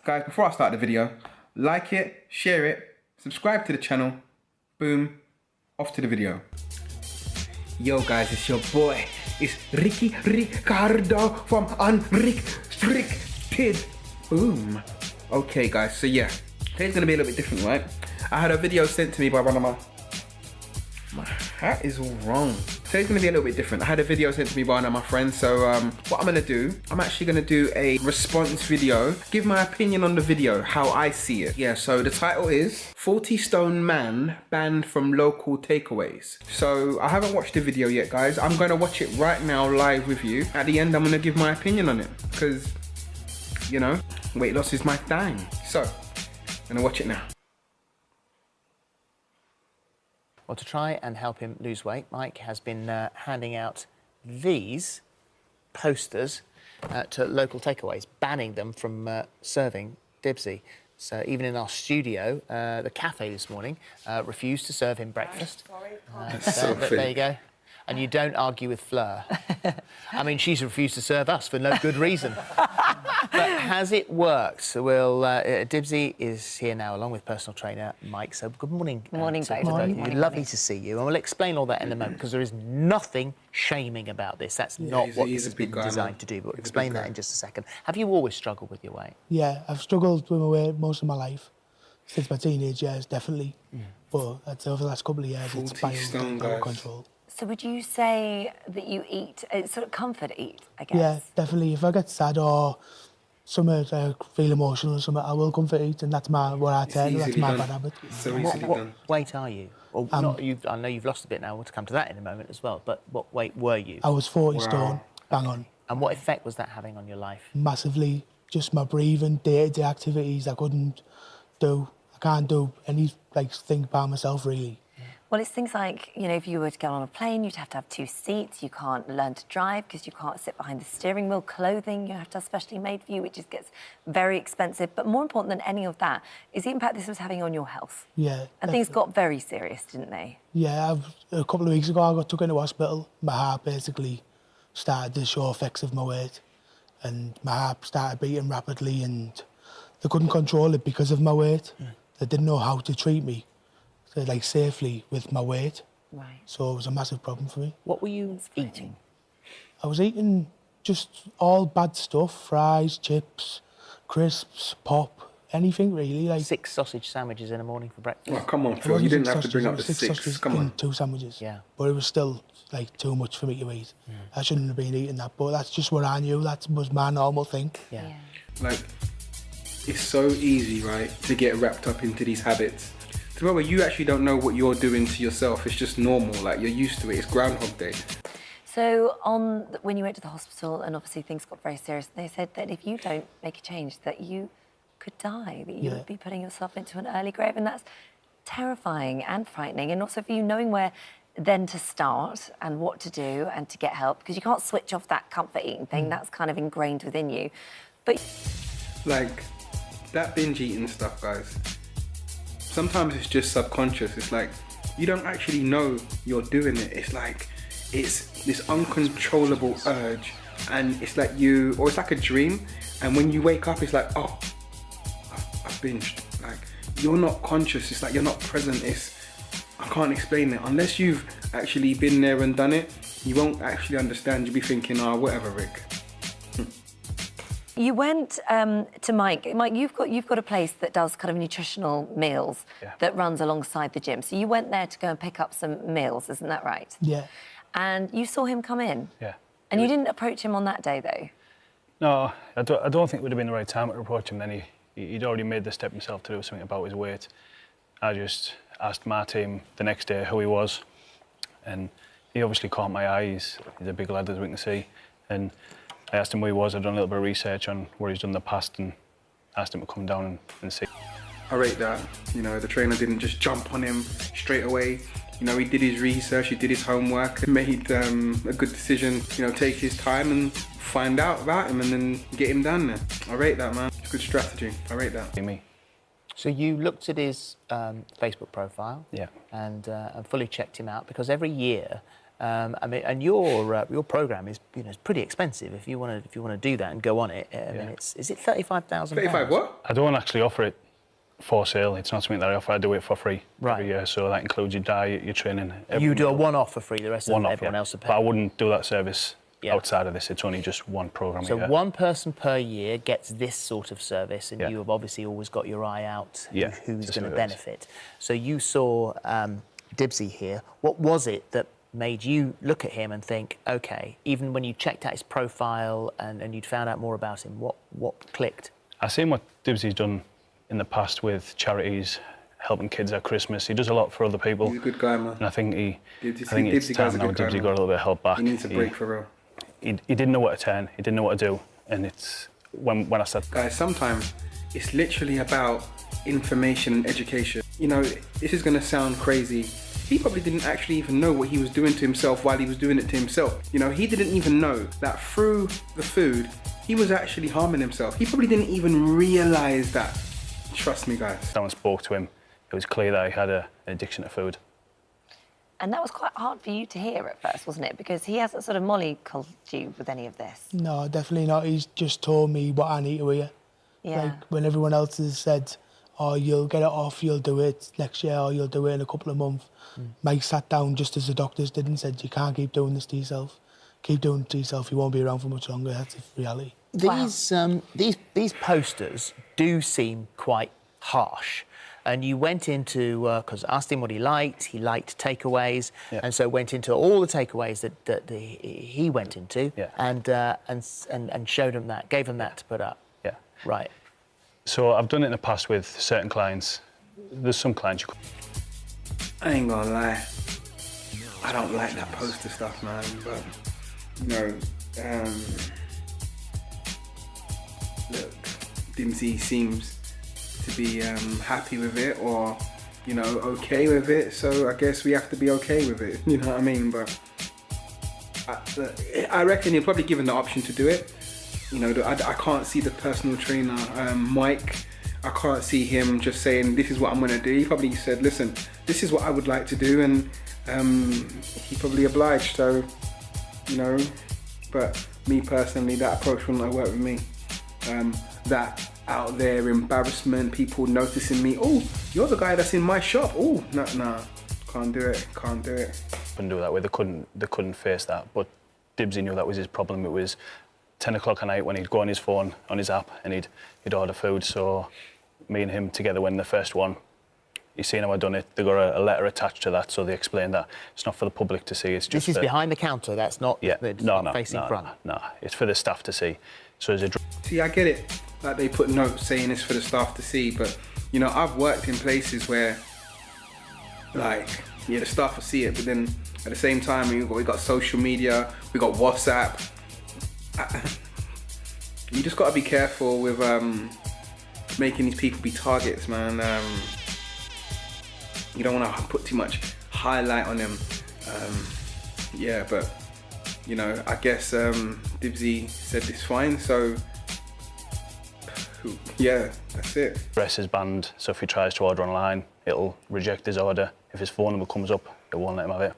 Guys, before I start the video, like it, share it, subscribe to the channel. Boom, off to the video. Yo guys, it's your boy. It's Ricardo from Unrestricted. Boom. Okay guys, so yeah, today's gonna be a little bit different, right? I had a video sent to me by one of my hat is all wrong. Today's gonna be a little bit different. I had a video sent to me by one of my friends, so what I'm gonna do, I'm actually gonna do a response video, give my opinion on the video, how I see it. Yeah, so the title is 40 Stone Man Banned from Local Takeaways. So I haven't watched the video yet, guys. I'm gonna watch it right now live with you. At the end, I'm gonna give my opinion on it, because, you know, weight loss is my thing. So, I'm gonna watch it now. Well, to try and help him lose weight, Mike has been handing out these posters to local takeaways, banning them from serving Dibsy. So even in our studio, the cafe this morning refused to serve him breakfast. So there you go. And you don't argue with Fleur. I mean, she's refused to serve us for no good reason. But has it worked? So Dibsy is here now, along with personal trainer Mike. So good morning. Good morning, both. Morning. Lovely to see you. And we'll explain all that in a moment, because there is nothing shaming about this. That's not what this has been designed to do. But we'll explain that in just a second. Have you always struggled with your weight? Yeah, I've struggled with my weight most of my life. Since my teenage years, definitely. But I'd say over the last couple of years, it's out of control. So would you say that you eat, it's sort of comfort eat, I guess? Yeah, definitely. If I get sad or something, feel emotional or something, I will comfort eat, and that's what I tell you, that's my bad habit. So easily What done. weight are you? Well, I know you've lost a bit now, we'll come to that in a moment as well, but what weight were you? I was 40 stone, bang on. And what effect was that having on your life? Massively. Just my breathing, day-to-day activities I couldn't do. I can't do any, think by myself, really. Well, it's things like, you know, if you were to get on a plane, you'd have to have 2 seats. You can't learn to drive because you can't sit behind the steering wheel. Clothing you have to have specially made for you, which just gets very expensive. But more important than any of that is the impact this was having on your health. Yeah. And things got very serious, didn't they? Yeah, a couple of weeks ago I got took into hospital. My heart basically started to show effects of my weight, and my heart started beating rapidly, and they couldn't control it because of my weight. They didn't know how to treat me, safely with my weight. Right. So it was a massive problem for me. What were you eating? I was eating just all bad stuff: fries, chips, crisps, pop, anything really. 6 sausage sandwiches in the morning for breakfast. Oh, come on, Phil. You didn't have to bring up the 6. Come on. 2 sandwiches. Yeah. But it was still too much for me to eat. I shouldn't have been eating that, but that's just what I knew. That was my normal thing. Yeah. It's so easy, right, to get wrapped up into these habits. To the point where you actually don't know what you're doing to yourself. It's just normal, you're used to it. It's Groundhog Day. So when you went to the hospital and obviously things got very serious, they said that if you don't make a change, that you could die, that you would be putting yourself into an early grave, and that's terrifying and frightening. And also for you knowing where then to start and what to do and to get help, because you can't switch off that comfort eating thing. That's kind of ingrained within you. But that binge eating stuff, guys, sometimes it's just subconscious. It's you don't actually know you're doing it. It's this uncontrollable urge, and it's or it's like a dream, and when you wake up, it's oh, I've binged. You're not conscious. It's you're not present. I can't explain it. Unless you've actually been there and done it, you won't actually understand. You'll be thinking, whatever, Rick. You went to Mike. Mike, you've got a place that does kind of nutritional meals that runs alongside the gym. So you went there to go and pick up some meals, isn't that right? Yeah. And you saw him come in. Yeah. And you didn't approach him on that day, though. No, I don't think it would have been the right time to approach him. Then he'd already made the step himself to do something about his weight. I just asked my team the next day who he was, and he obviously caught my eye. He's a big lad, as we can see, and I asked him who he was. I'd done a little bit of research on what he's done in the past, and asked him to come down and see. I rate that. The trainer didn't just jump on him straight away. He did his research, he did his homework, made a good decision, take his time and find out about him and then get him down there. I rate that, man. It's a good strategy. I rate that. Me. So you looked at his Facebook profile, yeah, and fully checked him out, because every year I mean, and your program is, you know, is pretty expensive. If you want to do that and go on it, I mean, is it £35,000? 35 what? I don't actually offer it for sale. It's not something that I offer. I do it for free every year. So that includes your diet, your training. You do a one-off for free. The rest of everyone yeah. else will pay. But I wouldn't do that service outside of this. It's only just one program. So one person per year gets this sort of service, and you have obviously always got your eye out who's going to benefit. So you saw Dibsy here. What was it that made you look at him and think, OK, even when you checked out his profile and you'd found out more about him, what clicked? I've seen what Dibsy's done in the past with charities, helping kids at Christmas. He does a lot for other people. He's a good guy, man. And I think Dibsy it's time now Dibsy got a little bit of help back. He needs a break for real. He didn't know what to turn. He didn't know what to do. And it's when I said, guys, sometimes it's literally about information and education. You know, this is going to sound crazy. He probably didn't actually even know what he was doing to himself while he was doing it to himself. You know, he didn't even know that through the food, he was actually harming himself. He probably didn't even realize that. Trust me, guys. Someone spoke to him. It was clear that he had an addiction to food. And that was quite hard for you to hear at first, wasn't it? Because he hasn't sort of mollycoddled you with any of this. No, definitely not. He's just told me what I need to hear. Yeah. Like when everyone else has said, oh, you'll get it off, you'll do it next year, or you'll do it in a couple of months. Mike sat down just as the doctors did and said, you can't keep doing this to yourself. Keep doing it to yourself, you won't be around for much longer. That's the reality. These posters do seem quite harsh. And you went into, because I asked him what he liked takeaways, and so went into all the takeaways that he went into, and showed him that, gave him that to put up. Yeah. Right. So I've done it in the past with certain clients. There's some clients I ain't gonna lie. I don't like that poster stuff, man, but, you know, look, Dibsy seems to be happy with it, or, you know, okay with it, so I guess we have to be okay with it, you know what I mean? But I reckon he'll probably given the option to do it. You know, I can't see the personal trainer, Mike, I can't see him just saying, this is what I'm gonna do. He probably said, listen, this is what I would like to do, and he probably obliged, so, you know, but me personally, that approach wouldn't work with me. That out there embarrassment, people noticing me, oh, you're the guy that's in my shop, oh, nah, can't do it. couldn't do it that way. They couldn't face that, but Dibsy knew that was his problem. It was 10 o'clock at night when he'd go on his phone, on his app, and he'd order food. So me and him together when the first one, he's seen how I'd done it. They got a letter attached to that, so they explained that it's not for the public to see. It's just this is behind the counter. That's not facing front. No, it's for the staff to see. So as a see, I get it. Like they put notes saying it's for the staff to see, but you know, I've worked in places where, like, yeah, the staff will see it, but then at the same time, we got social media, we got WhatsApp. You just got to be careful with making these people be targets, man. You don't want to put too much highlight on them. Yeah, but you know, I guess Dibsy said it's fine, so yeah, that's it. Address is banned, so if he tries to order online, it'll reject his order. If his phone number comes up, it won't let him have it.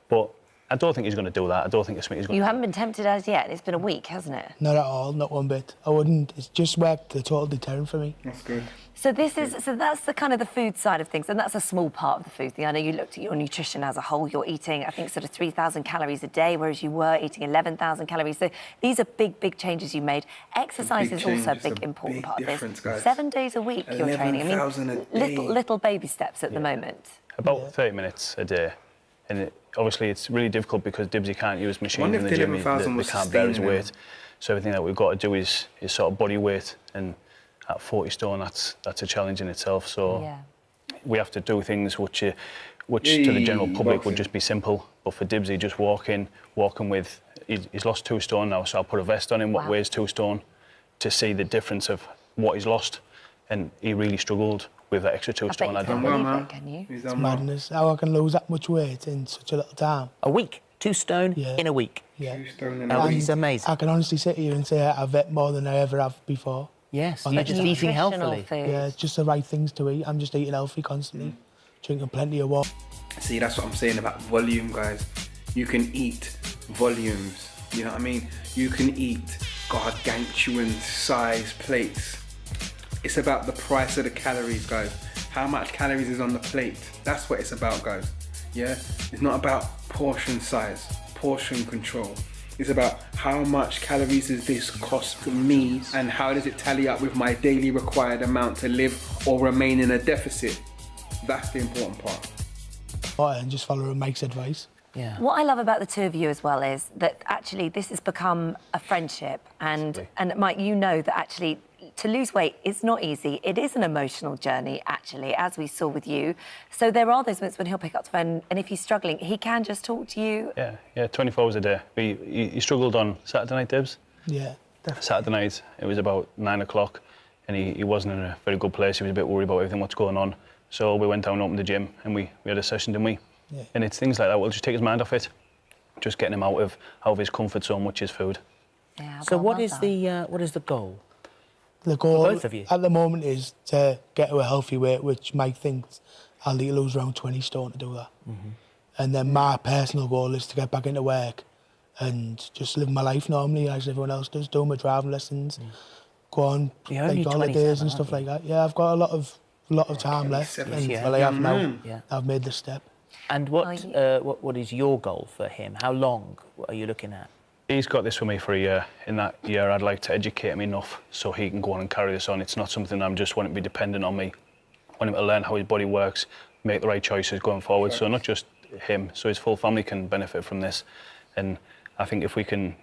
But I don't think he's going to do that. I don't think it's something he's going to do. You haven't been tempted as yet. It's been a week, hasn't it? Not at all, not one bit. I wouldn't. It's just worked the total deterrent for me. That's good. So that's the kind of the food side of things, and that's a small part of the food thing. I know you looked at your nutrition as a whole. You're eating, I think, sort of 3,000 calories a day, whereas you were eating 11,000 calories. So these are big changes you made. Exercise is also a big important part of this. Guys. 7 days a week you're training. I mean, little baby steps at the moment. About 30 minutes a day, and obviously it's really difficult because Dibsy can't use machines in the gym. They can't bear his weight. So everything that we've got to do is sort of body weight, and at 40 stone, that's a challenge in itself. So we have to do things which to the general public would just be simple, but for Dibsy, just walking with, he's lost 2 stone now, so I'll put a vest on him what weighs 2 stone to see the difference of what he's lost, and he really struggled with that extra 2 stone. I don't believe it, can you? It's madness. How I can lose that much weight in such a little time. A week, 2 stone in a week. Yeah. 2 stone in a week. It's amazing. I can honestly sit here and say I've ate more than I ever have before. Yes, you're just eating healthily. Yeah, it's just the right things to eat. I'm just eating healthy constantly, drinking plenty of water. See, that's what I'm saying about volume, guys. You can eat volumes, you know what I mean? You can eat gargantuan size plates. It's about the price of the calories, guys. How much calories is on the plate? That's what it's about, guys. Yeah? It's not about portion size, portion control. It's about how much calories does this cost me and how does it tally up with my daily required amount to live or remain in a deficit. That's the important part. And just follow Mike's advice. Yeah. What I love about the two of you as well is that actually this has become a friendship, and Mike, you know that actually to lose weight is not easy. It is an emotional journey, actually, as we saw with you. So there are those moments when he'll pick up the phone, and if he's struggling, he can just talk to you. Yeah, 24 hours a day. He struggled on Saturday night, Dibs. Yeah, definitely. Saturday night, it was about 9 o'clock, and he wasn't in a very good place. He was a bit worried about everything, what's going on. So we went down and opened the gym, and we had a session, didn't we? Yeah. And it's things like that. We'll just take his mind off it. Just getting him out of his comfort zone, which is food. Yeah, So well, what well is done. what is the goal? The goal For both of you? at the moment is to get to a healthy weight, which Mike thinks I'll need to lose around 20 stone to do that. And then my personal goal is to get back into work and just live my life normally as everyone else does, do my driving lessons, go on You're only like holidays 27, and stuff aren't like that. Yeah, I've got a lot of time left. 27. And, Yeah. well, I have now. Yeah. I've made the step. And what is your goal for him? How long are you looking at? He's got this with me for a year. In that year, I'd like to educate him enough so he can go on and carry this on. It's not something I'm just wanting to be dependent on me. I want him to learn how his body works, make the right choices going forward. So not just him, so his full family can benefit from this. And I think if we can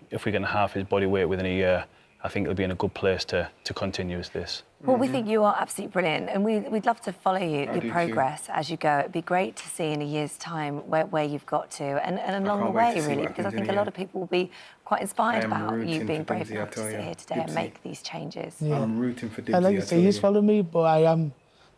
halve his body weight within a year, I think it'll be in a good place to continue as this. Well, we think you are absolutely brilliant, and we'd love to follow your progress as you go. It'd be great to see in a year's time where you've got to, and along the can't wait to way, see really, what I because I can think do, a lot yeah. of people will be quite inspired I am about you rooting being for brave Dibsy, I enough to tell sit you. here today and Dibsy. make these changes. Yeah. I'm rooting for Dibsy. And like I I say, tell he's you. following me, but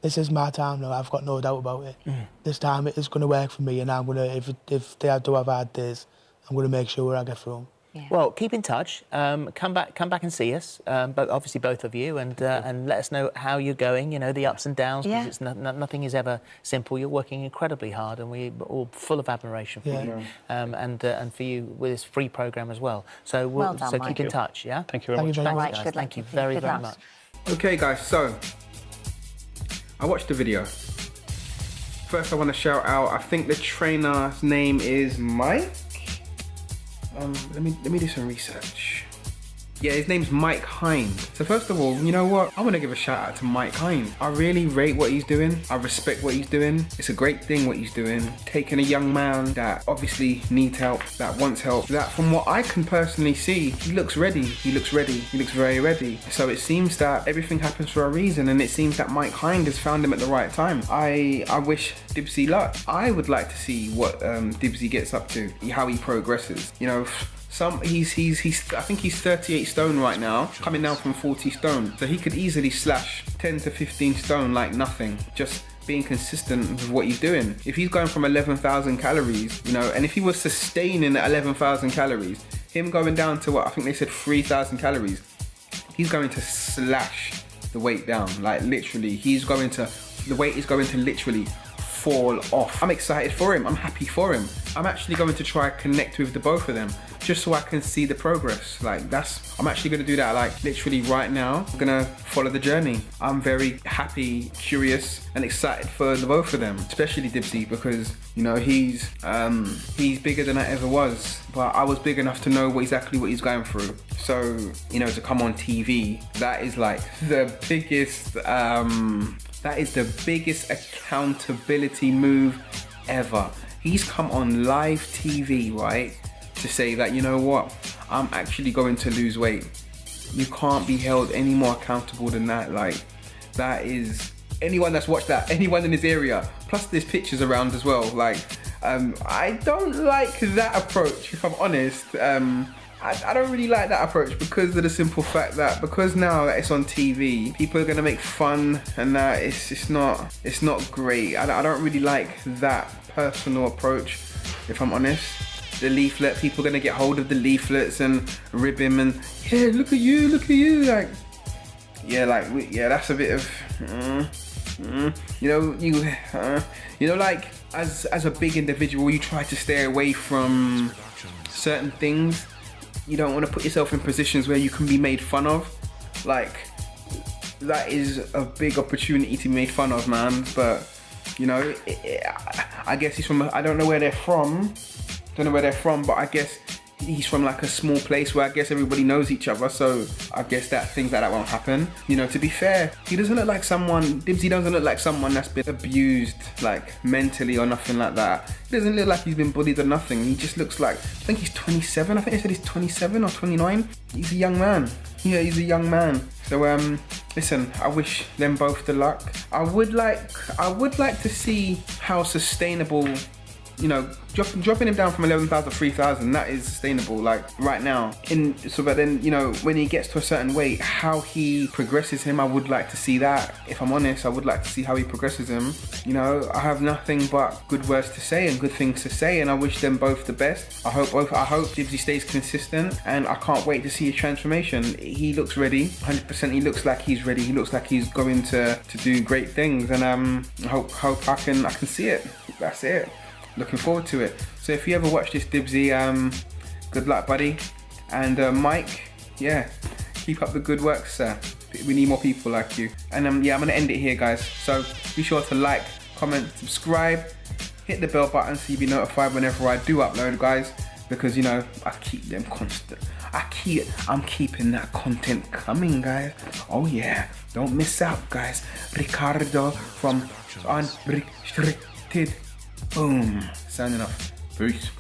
this is my time now. I've got no doubt about it. This time it is going to work for me, and I'm going to, if they do have hard days, I'm going to make sure I get through them. Yeah. Well, keep in touch. Come back and see us. But obviously both of you, and let us know how you're going. You know, the ups and downs. Yeah. Because it's nothing is ever simple. You're working incredibly hard, and we're all full of admiration for Yeah. you, and for you with this free program as well. So Well done, keep Mike. in touch. Yeah. Thank you very much. Thank you very All much. right, good luck. Thank you very Good very luck. much. Okay, guys, so I watched the video. First, I want to shout out, I think the trainer's name is Mike. Let me do some research. Yeah, his name's Mike Hind. So first of all, you know what? I want to give a shout out to Mike Hind. I really rate what he's doing. I respect what he's doing. It's a great thing what he's doing. Taking a young man that obviously needs help, that wants help, that from what I can personally see, he looks ready. He looks ready. He looks very ready. So it seems that everything happens for a reason, and it seems that Mike Hind has found him at the right time. I wish Dibsy luck. I would like to see what Dibsy gets up to, how he progresses. You know, he's I think he's 38 stone right now, coming down from 40 stone. So he could easily slash 10 to 15 stone like nothing, just being consistent with what he's doing. If he's going from 11,000 calories, you know, and if he was sustaining at 11,000 calories, him going down to what I think they said 3,000 calories, he's going to slash the weight down. Like literally, the weight is going to literally fall off. I'm excited for him. I'm happy for him. I'm actually going to try connect with the both of them just so I can see the progress. I'm actually going to do that like literally right now. I'm going to follow the journey. I'm very happy, curious and excited for the both of them, especially Dibsy, because you know he's bigger than I ever was, but I was big enough to know exactly what he's going through. So, you know, to come on TV, that is like the biggest that is the biggest accountability move ever. He's come on live TV, right, to say that, you know what, I'm actually going to lose weight. You can't be held any more accountable than that. Like, that is, anyone that's watched that, anyone in this area, plus there's pictures around as well. Like, I don't like that approach, if I'm honest. I don't really like that approach because of the simple fact that because now that it's on TV, people are gonna make fun and that it's not great. I don't really like that personal approach, if I'm honest. The leaflet, people are gonna get hold of the leaflets and rib him and look at you, like, that's a bit of, Like as a big individual, you try to stay away from certain things. You don't want to put yourself in positions where you can be made fun of. Like, that is a big opportunity to be made fun of, man. But I guess he's from, I don't know where they're from, but I guess he's from like a small place where I guess everybody knows each other, so I guess that things like that won't happen. To be fair, he doesn't look like someone, Dibsy doesn't look like someone that's been abused, like mentally or nothing like that. He doesn't look like he's been bullied or nothing. He just looks like, I think he's 27, I think they said he's 27 or 29. He's a young man. Yeah, he's a young man. So listen, I wish them both the luck. I would like to see how sustainable, dropping him down from 11,000 to 3,000, that is sustainable, like right now. But then, when he gets to a certain weight, how he progresses him, I would like to see that. If I'm honest, I would like to see how he progresses him. I have nothing but good words to say and good things to say, and I wish them both the best. I hope Dibsy stays consistent, and I can't wait to see his transformation. He looks ready, 100%. He looks like he's ready. He looks like he's going to do great things, and I hope I can see it. That's it. Looking forward to it. So if you ever watch this, Dibsy, good luck, buddy. And Mike, yeah, keep up the good work, sir. We need more people like you. And I'm gonna end it here, guys. So be sure to like, comment, subscribe, hit the bell button so you'll be notified whenever I do upload, guys. Because I keep them constant. I'm keeping that content coming, guys. Oh yeah, don't miss out, guys. Ricardo from Unrestricted. Boom. Signing off. Peace.